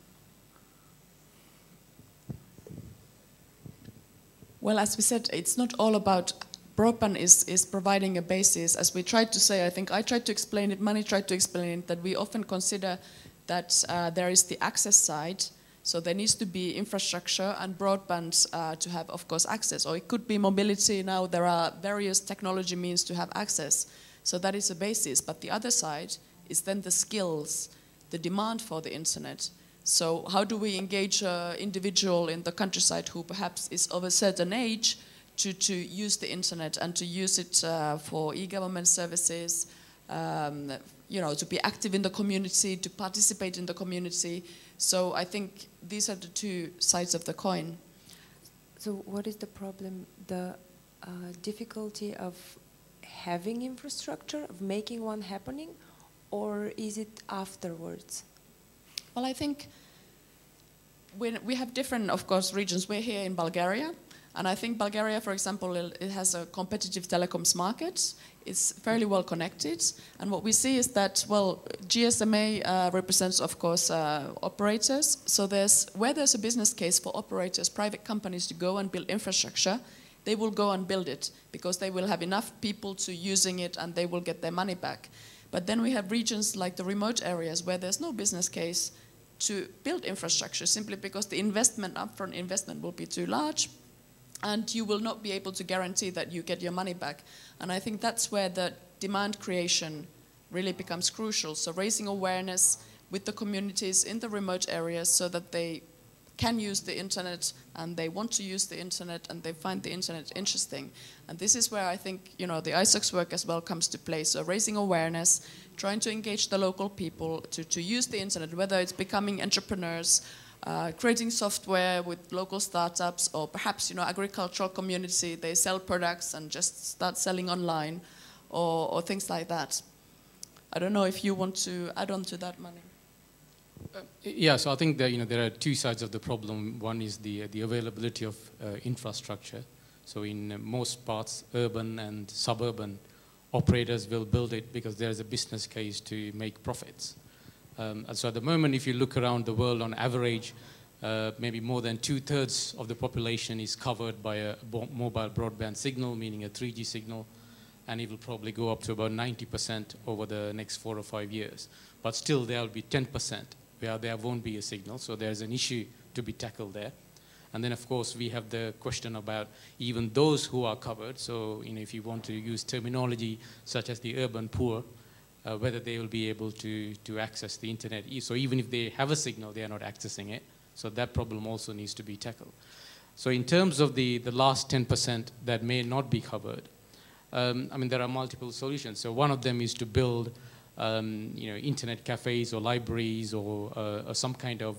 [SPEAKER 2] Well, as we said, it's not all about broadband is providing a basis. As we tried to say, I think I tried to explain it, Mani tried to explain it, that we often consider that there is the access side. So there needs to be infrastructure and broadband to have, of course, access. Or it could be mobility. Now there are various technology means to have access. So that is a basis. But the other side is then the skills, the demand for the internet. So how do we engage an individual in the countryside who perhaps is of a certain age to use the internet and to use it for e-government services, to be active in the community, to participate in the community. So I think these are the two sides of the coin.
[SPEAKER 7] So what is the problem? The difficulty of having infrastructure, of making one happening, or is it afterwards?
[SPEAKER 2] Well, I think we have different, of course, regions. We're here in Bulgaria, And I think Bulgaria, for example, it has a competitive telecoms market. It's fairly well connected. And what we see is that, well, GSMA represents, of course, operators. So where there's a business case for operators, private companies to go and build infrastructure, they will go and build it because they will have enough people to using it and they will get their money back. But then we have regions like the remote areas where there's no business case to build infrastructure simply because the upfront investment will be too large. And you will not be able to guarantee that you get your money back. And I think that's where the demand creation really becomes crucial. So raising awareness with the communities in the remote areas so that they can use the internet and they want to use the internet and they find the internet interesting. And this is where I think, you know, the ISOC's work as well comes to play. So raising awareness, trying to engage the local people to use the internet, whether it's becoming entrepreneurs, creating software with local startups, or perhaps, you know, agricultural community, they sell products and just start selling online, or things like that. I don't know if you want to add on to that, Mani.
[SPEAKER 5] Yeah, so I think that, you know, there are two sides of the problem. One is the availability of infrastructure. So in most parts, urban and suburban operators will build it because there is a business case to make profits. And so at the moment, if you look around the world, on average, maybe more than 2/3 of the population is covered by a mobile broadband signal, meaning a 3G signal, and it will probably go up to about 90% over the next 4 or 5 years. But still, there will be 10% where there won't be a signal, so there's an issue to be tackled there. And then, of course, we have the question about even those who are covered. So, you know, if you want to use terminology such as the urban poor, whether they will be able to access the internet. So even if they have a signal, they are not accessing it. So that problem also needs to be tackled. So in terms of the last 10% that may not be covered, I mean, there are multiple solutions. So one of them is to build, you know, internet cafes or libraries or some kind of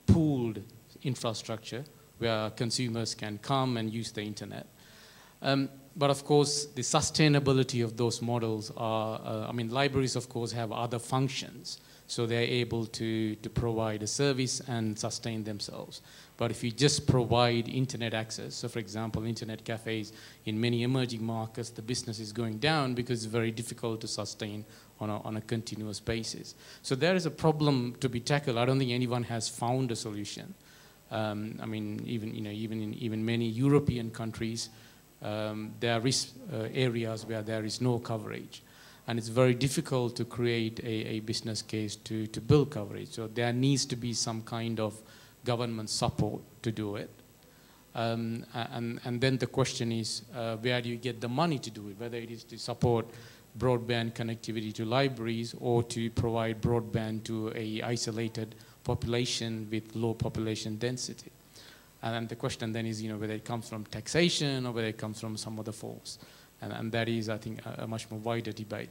[SPEAKER 5] pooled infrastructure where consumers can come and use the internet. But of course, the sustainability of those models are, I mean, libraries, of course, have other functions. So they're able to provide a service and sustain themselves. But if you just provide internet access, so for example, internet cafes in many emerging markets, the business is going down because it's very difficult to sustain on a continuous basis. So there is a problem to be tackled. I don't think anyone has found a solution. I mean, even many European countries, there are areas where there is no coverage. And it's very difficult to create a business case to build coverage. So there needs to be some kind of government support to do it. And then the question is, where do you get the money to do it? Whether it is to support broadband connectivity to libraries or to provide broadband to a isolated population with low population density. And the question then is, you know, whether it comes from taxation or whether it comes from some other force. And that is, I think, a much more wider debate.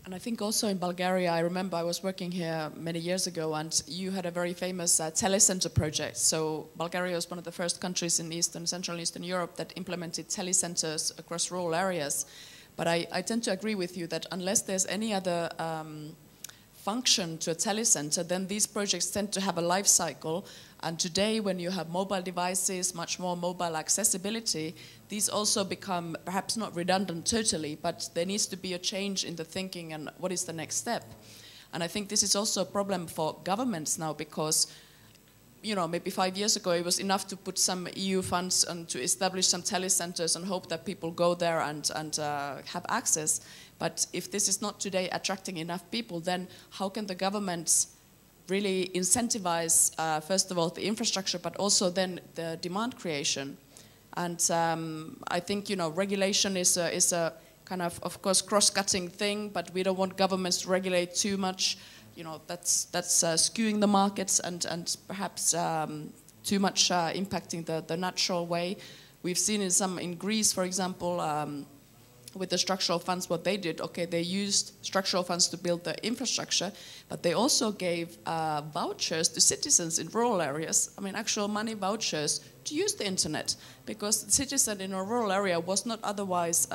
[SPEAKER 2] And I think also in Bulgaria, I remember I was working here many years ago, and you had a very famous telecenter project. So Bulgaria was one of the first countries in Central and Eastern Europe that implemented telecenters across rural areas. But I tend to agree with you that unless there's any other function to a telecenter, then these projects tend to have a life cycle. And today, when you have mobile devices, much more mobile accessibility, these also become perhaps not redundant totally, but there needs to be a change in the thinking and what is the next step. And I think this is also a problem for governments now because, you know, maybe 5 years ago it was enough to put some EU funds and to establish some telecenters and hope that people go there and have access. But if this is not today attracting enough people, then how can the governments really incentivize, first of all, the infrastructure, but also then the demand creation? And I think, you know, regulation is a kind of course, cross-cutting thing, but we don't want governments to regulate too much. You know, that's skewing the markets and perhaps too much impacting the natural way. We've seen in Greece, for example, with the structural funds, what they did, okay, they used structural funds to build the infrastructure, but they also gave vouchers to citizens in rural areas, I mean, actual money vouchers to use the internet, because the citizen in a rural area was not otherwise,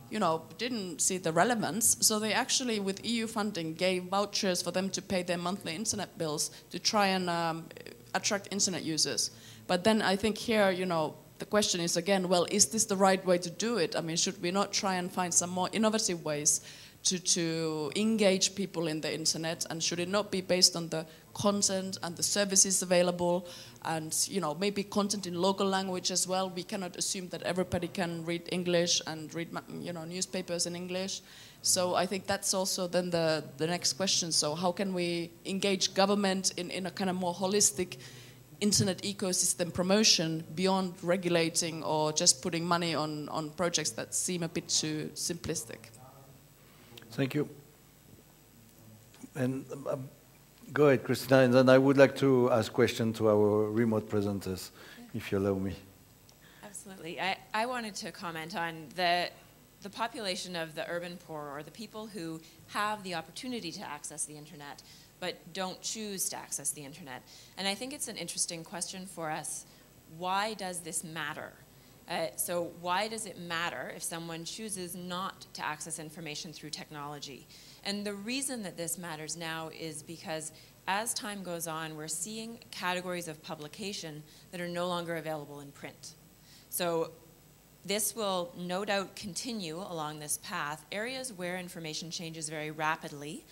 [SPEAKER 2] you know, didn't see the relevance, so they actually, with EU funding, gave vouchers for them to pay their monthly internet bills to try and attract internet users. But then I think here, you know, the question is again, well, is this the right way to do it? I mean, should we not try and find some more innovative ways to engage people in the internet, and should it not be based on the content and the services available, and you know, maybe content in local language as well? We cannot assume that everybody can read English and read, you know, newspapers in English. So I think that's also then the next question. So how can we engage government in a kind of more holistic internet ecosystem promotion beyond regulating or just putting money on projects that seem a bit too simplistic?
[SPEAKER 1] Thank you. And go ahead, Christina, and then I would like to ask questions to our remote presenters, if you allow me.
[SPEAKER 6] Absolutely. I wanted to comment on the population of the urban poor, or the people who have the opportunity to access the internet but don't choose to access the internet. And I think it's an interesting question for us. Why does this matter? So why does it matter if someone chooses not to access information through technology? And the reason that this matters now is because as time goes on, we're seeing categories of publication that are no longer available in print. So this will no doubt continue along this path. Areas where information changes very rapidly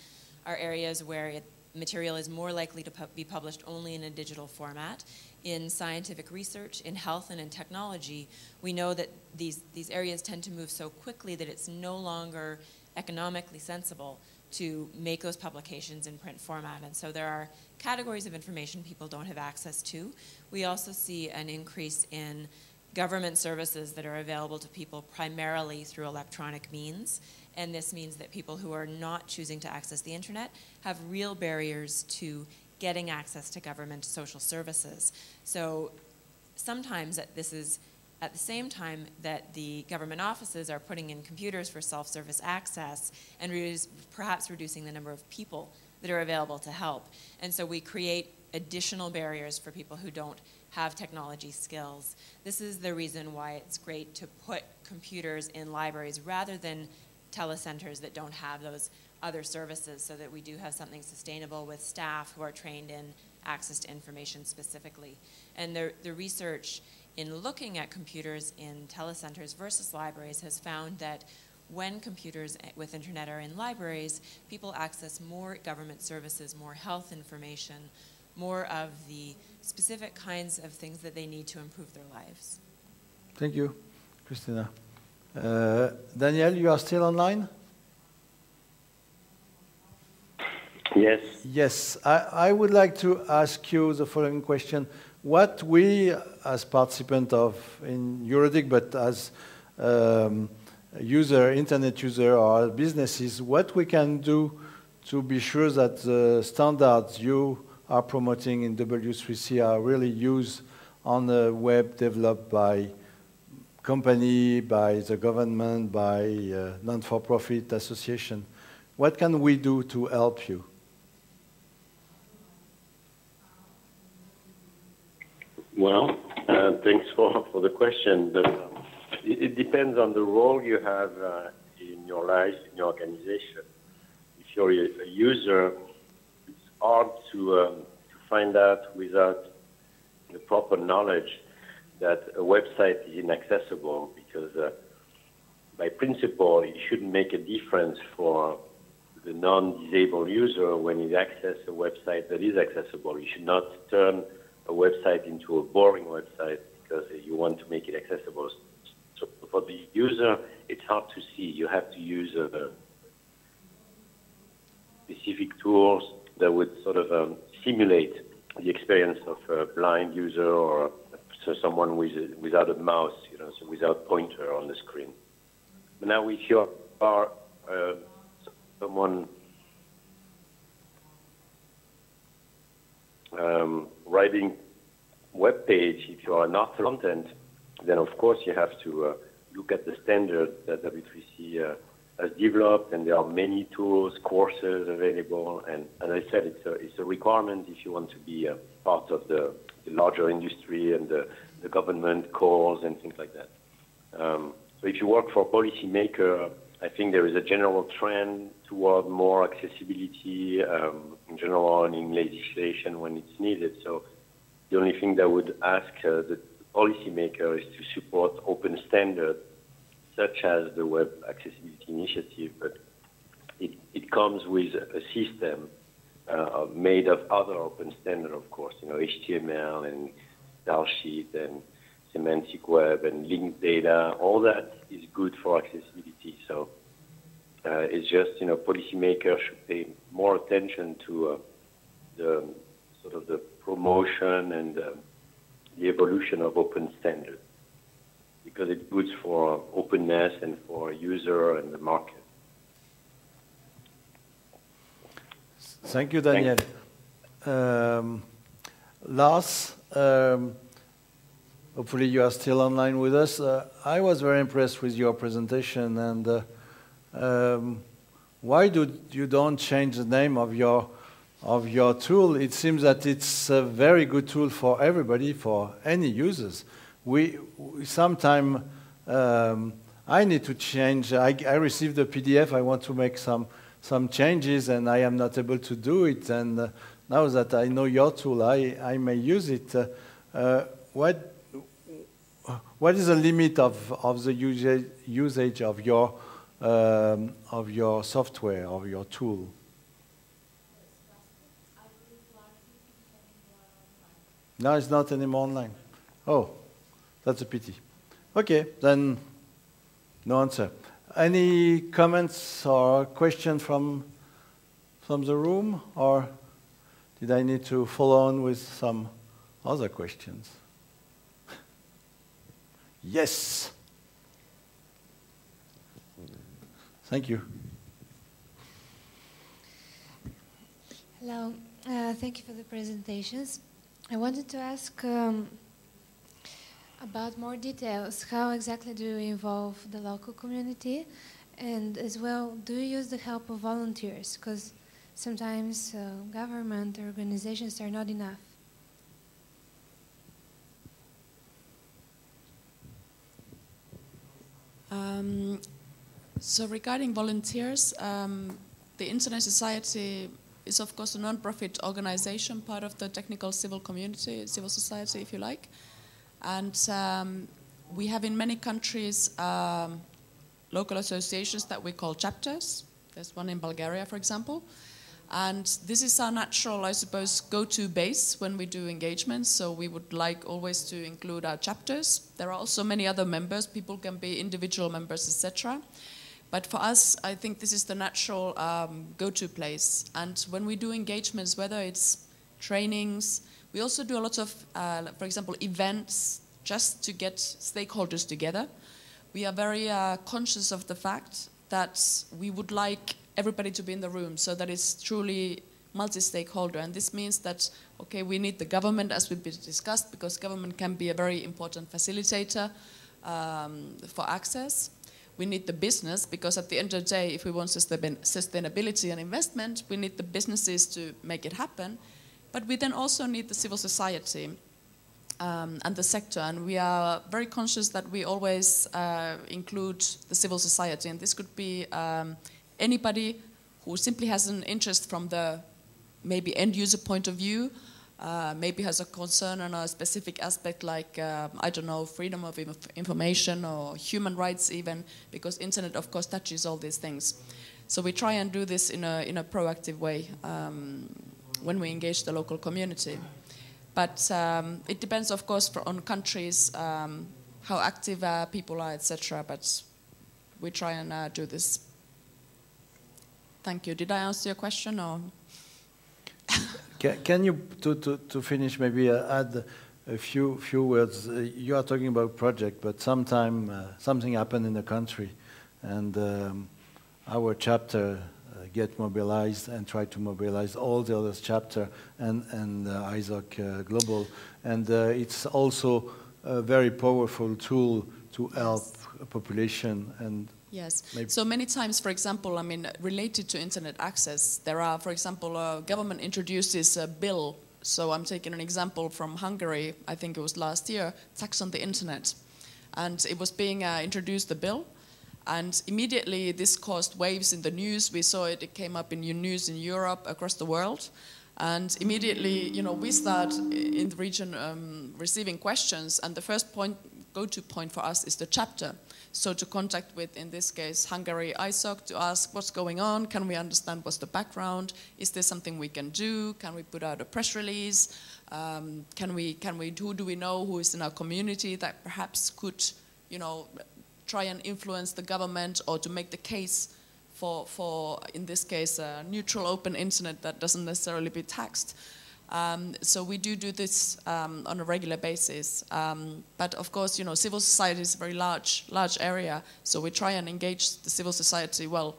[SPEAKER 6] are areas where material is more likely to be published only in a digital format. In scientific research, in health, and in technology, we know that these areas tend to move so quickly that it's no longer economically sensible to make those publications in print format. And so there are categories of information people don't have access to. We also see an increase in government services that are available to people primarily through electronic means. And this means that people who are not choosing to access the internet have real barriers to getting access to government social services. So sometimes this is at the same time that the government offices are putting in computers for self-service access and perhaps reducing the number of people that are available to help. And so we create additional barriers for people who don't have technology skills. This is the reason why it's great to put computers in libraries rather than telecenters that don't have those other services, so that we do have something sustainable with staff who are trained in access to information specifically. And the research in looking at computers in telecenters versus libraries has found that when computers with internet are in libraries, people access more government services, more health information, more of the specific kinds of things that they need to improve their lives.
[SPEAKER 1] Thank you, Christina. Daniel, you are still online?
[SPEAKER 3] Yes.
[SPEAKER 1] Yes. I would like to ask you the following question. What we, as participants of in EuroDIG, but as internet user or businesses, what we can do to be sure that the standards you are promoting in W3C are really used on the web developed by company, by the government, by non-for-profit association. What can we do to help you?
[SPEAKER 3] Well, thanks for the question. But, it depends on the role you have in your life, in your organization. If you're a user, it's hard to find out without the proper knowledge that a website is inaccessible, because by principle, it shouldn't make a difference for the non-disabled user when you access a website that is accessible. You should not turn a website into a boring website because you want to make it accessible. So for the user, it's hard to see. You have to use specific tools that would sort of simulate the experience of a blind user or someone without a mouse, so without pointer on the screen. But now if you are someone writing web page, if you are not content, then of course you have to look at the standard that W3C has developed, and there are many tools, courses available, and as I said, it's a requirement if you want to be part of the larger industry and the government calls and things like that. So if you work for a policymaker, I think there is a general trend toward more accessibility in general and in legislation when it's needed. So The only thing that I would ask the policymaker is to support open standards, such as the Web Accessibility Initiative, but it comes with a system made of other open standards, of course, HTML and stylesheet and semantic web and linked data. All that is good for accessibility. So it's just, policymakers should pay more attention to the sort of the promotion and the evolution of open standards, because it's good for openness and for user and the market.
[SPEAKER 1] Thank you, Daniel. Lars, hopefully you are still online with us. I was very impressed with your presentation, and why you don't change the name of your tool? It seems that it's a very good tool for everybody, for any users. Sometimes I need to change. I received a PDF. I want to make some changes, and I am not able to do it. And now that I know your tool, I may use it. What is the limit of the usage of your software, of your tool? No, it's not anymore online. Oh, that's a pity. Okay, then no answer. Any comments or questions from the room, or did I need to follow on with some other questions? Yes. Thank you.
[SPEAKER 8] Hello. Thank you for the presentations. I wanted to ask about more details. How exactly do you involve the local community? And as well, do you use the help of volunteers? Because sometimes government organizations are not enough.
[SPEAKER 2] So regarding volunteers, the Internet Society is of course a non-profit organization, part of the technical civil community, civil society if you like. And we have in many countries local associations that we call chapters. There's one in Bulgaria, for example. And this is our natural, I suppose, go-to base when we do engagements. So we would like always to include our chapters. There are also many other members. People can be individual members, etc. But for us, I think this is the natural go-to place. And when we do engagements, whether it's trainings, we also do a lot of, for example, events just to get stakeholders together. We are very conscious of the fact that we would like everybody to be in the room so that it's truly multi-stakeholder. And this means that, okay, we need the government, as we've discussed, because government can be a very important facilitator for access. We need the business, because at the end of the day, if we want sustainability and investment, we need the businesses to make it happen. But we then also need the civil society and the sector. And we are very conscious that we always include the civil society. And this could be anybody who simply has an interest from the maybe end user point of view, maybe has a concern on a specific aspect like, I don't know, freedom of information or human rights even, because internet of course touches all these things. So we try and do this in a proactive way when we engage the local community. But it depends of course on countries, how active people are, etc. But we try and do this. Thank you. Did I answer your question, or?
[SPEAKER 1] Can you, to finish, maybe add a few words? You are talking about project, but sometime something happened in the country, and our chapter get mobilized and try to mobilize all the other chapter and ISOC Global, and it's also a very powerful tool to help a population. And
[SPEAKER 2] yes. So many times, for example, I mean, related to internet access, there are, for example, government introduces a bill. So I'm taking an example from Hungary, I think it was last year, tax on the internet. And it was being introduced, the bill. And immediately this caused waves in the news. We saw it, it came up in news in Europe, across the world. And immediately, you know, we start in the region receiving questions, and the first go-to point for us is the chapter. So to contact with, in this case, Hungary ISOC to ask what's going on, can we understand what's the background, is there something we can do, can we put out a press release, who do we know who is in our community that perhaps could, you know, try and influence the government or to make the case for in this case, a neutral open internet that doesn't necessarily be taxed. So we do this on a regular basis. But of course, you know, civil society is a very large area. So we try and engage the civil society, well,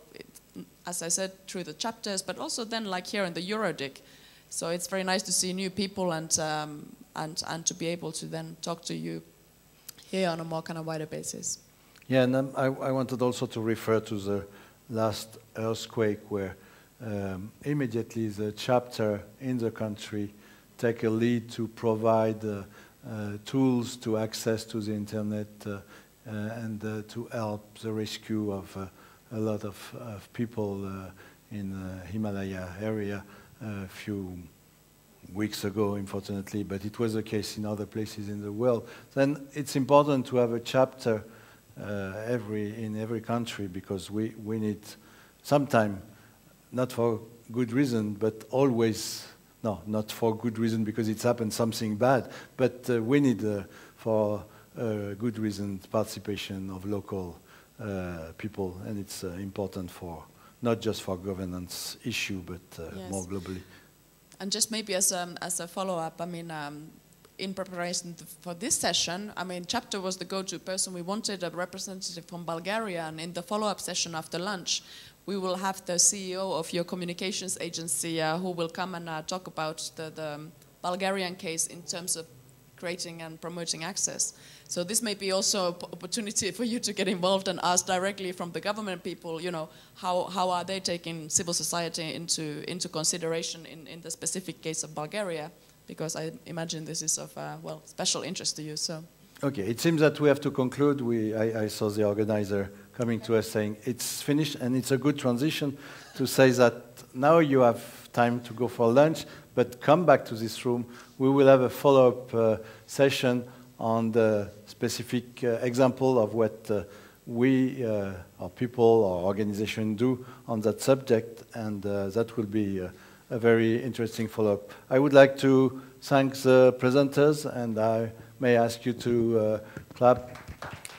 [SPEAKER 2] as I said, through the chapters, but also then like here in the EuroDIG. So it's very nice to see new people and to be able to then talk to you here on a more kind of wider basis.
[SPEAKER 1] Yeah, and I wanted also to refer to the last earthquake where immediately the chapter in the country take a lead to provide tools to access to the internet and to help the rescue of a lot of people in the Himalaya area a few weeks ago, unfortunately, but it was the case in other places in the world. Then it's important to have a chapter in every country, because we need sometime, not for good reason, but always, no, not for good reason because it's happened something bad, but we need for good reason participation of local people, and it's important for, not just for governance issue, but yes, more globally.
[SPEAKER 2] And just maybe as a follow-up, I mean, in preparation for this session, I mean, chapter was the go-to person. We wanted a representative from Bulgaria, and in the follow-up session after lunch, we will have the CEO of your communications agency who will come and talk about the Bulgarian case in terms of creating and promoting access. So this may be also an opportunity for you to get involved and ask directly from the government people, you know, how are they taking civil society into consideration in the specific case of Bulgaria, because I imagine this is of, well, special interest to you. So.
[SPEAKER 1] Okay, it seems that we have to conclude. I saw the organizer coming to us saying it's finished, and it's a good transition to say that now you have time to go for lunch, but come back to this room. We will have a follow-up session on the specific example of what we, our people, our organization do on that subject, and that will be a very interesting follow-up. I would like to thank the presenters, and I may ask you to clap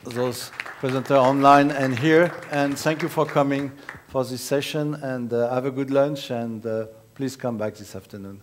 [SPEAKER 1] those presenters online and here, and thank you for coming for this session, and have a good lunch, and please come back this afternoon.